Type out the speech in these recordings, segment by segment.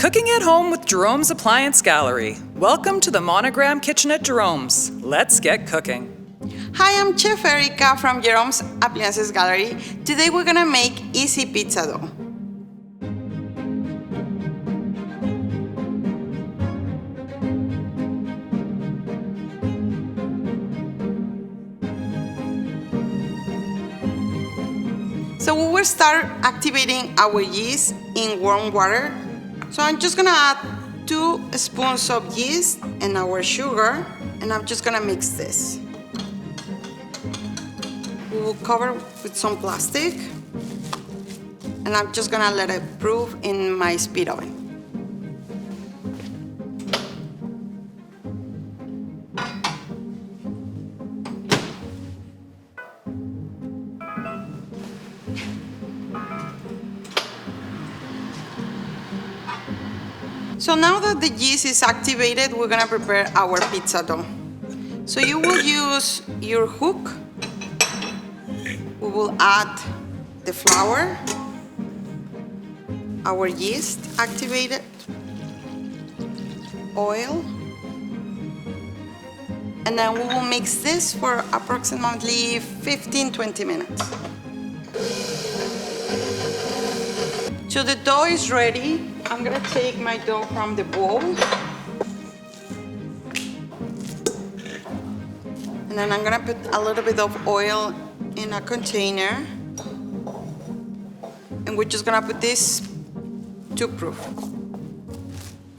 Cooking at home with Jerome's Appliance Gallery. Welcome to the Monogram Kitchen at Jerome's. Let's get cooking. Hi, I'm Chef Erica from Jerome's Appliances Gallery. Today we're gonna make easy pizza dough. So we will start activating our yeast in warm water. So I'm just gonna add 2 spoons of yeast and our sugar, and I'm just gonna mix this. We will cover with some plastic, and I'm just gonna let it proof in my speed oven. So now that the yeast is activated, we're gonna prepare our pizza dough. So you will use your hook. We will add the flour, our yeast activated, oil, and then we will mix this for approximately 15-20 minutes. So the dough is ready. I'm gonna take my dough from the bowl, and then I'm gonna put a little bit of oil in a container, and we're just gonna put this to proof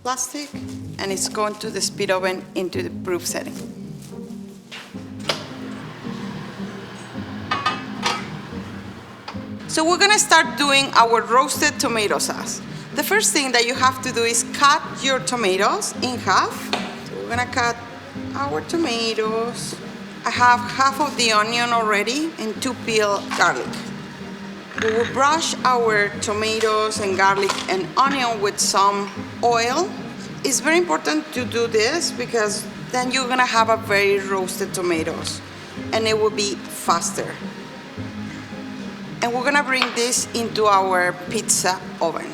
plastic, and it's going to the speed oven into the proof setting. So we're gonna start doing our roasted tomato sauce. The first thing that you have to do is cut your tomatoes in half. So we're gonna cut our tomatoes. I have half of the onion already and 2 peeled garlic. We will brush our tomatoes and garlic and onion with some oil. It's very important to do this because then you're gonna have a very roasted tomatoes and it will be faster. And we're gonna bring this into our pizza oven.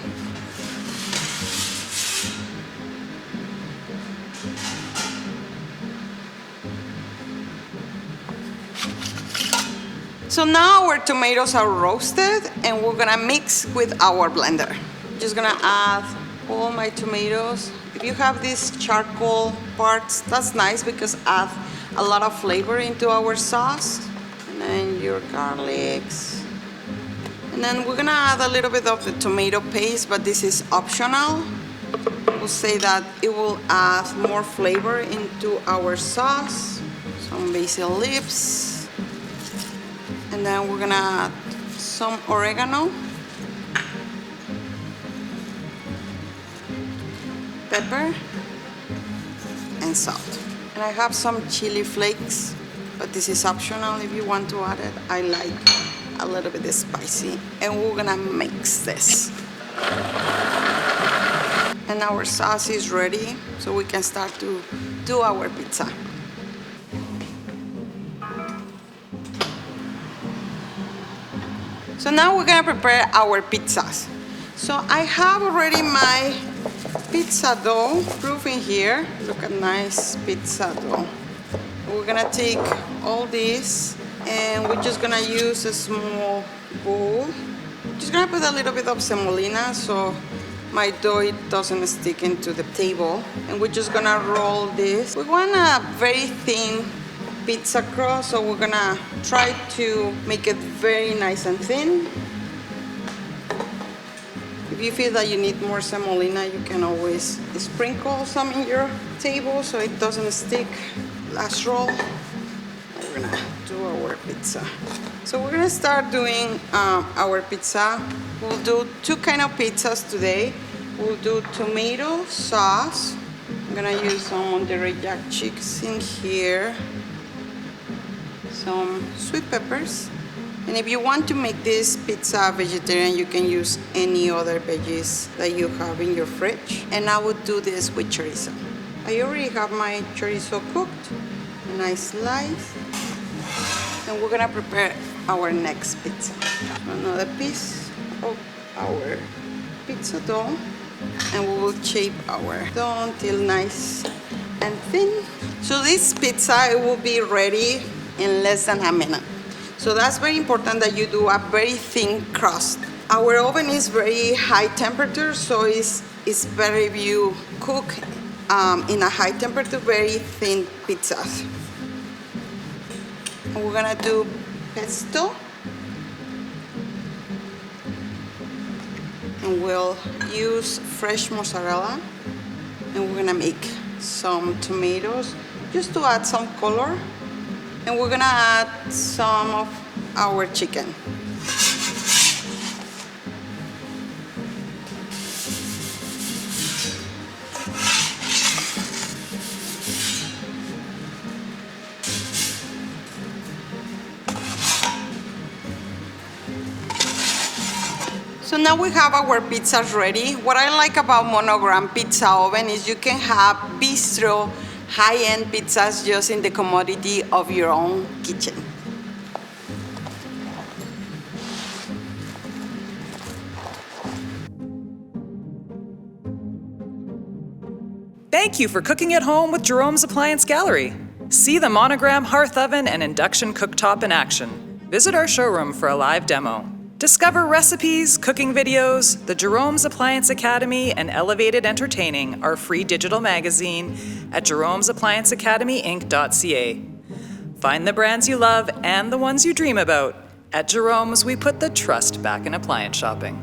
So now our tomatoes are roasted and we're gonna mix with our blender. Just gonna add all my tomatoes. If you have these charcoal parts, that's nice because add a lot of flavor into our sauce. And then your garlics. And then we're gonna add a little bit of the tomato paste, but this is optional. We'll say that it will add more flavor into our sauce. Some basil leaves. And then we're gonna add some oregano, pepper, and salt. And I have some chili flakes, but this is optional if you want to add it. I like a little bit spicy. And we're gonna mix this. And our sauce is ready, so we can start to do our pizza. So now we're gonna prepare our pizzas. So I have already my pizza dough proof in here. Look at nice pizza dough. We're gonna take all this and we're just gonna use a small bowl. Just gonna put a little bit of semolina so my dough it doesn't stick into the table. And we're just gonna roll this. We want a very thin pizza crust, so we're gonna try to make it very nice and thin. If you feel that you need more semolina, you can always sprinkle some in your table so it doesn't stick. Last roll, we're gonna do our pizza. So we're gonna start doing our pizza. We'll do 2 kind of pizzas today. We'll do tomato sauce. I'm gonna use some Monterey Jack chicks in here. Some sweet peppers. And if you want to make this pizza vegetarian, you can use any other veggies that you have in your fridge. And I would do this with chorizo. I already have my chorizo cooked, a nice slice. And we're gonna prepare our next pizza. Another piece of our pizza dough. And we will shape our dough until nice and thin. So this pizza, it will be ready in less than a minute. So that's very important that you do a very thin crust. Our oven is very high temperature, so it's better if you cook in a high temperature, very thin pizzas. And we're gonna do pesto. And we'll use fresh mozzarella. And we're gonna make some tomatoes just to add some color. And we're gonna add some of our chicken. So now we have our pizzas ready. What I like about monogram pizza oven is you can have bistro high-end pizzas just in the commodity of your own kitchen. Thank you for cooking at home with Jerome's Appliance Gallery. See the monogram hearth oven and induction cooktop in action. Visit our showroom for a live demo. Discover recipes, cooking videos, the Jerome's Appliance Academy, and Elevated Entertaining, our free digital magazine, at jeromesapplianceacademyinc.ca. Find the brands you love and the ones you dream about. At Jerome's, we put the trust back in appliance shopping.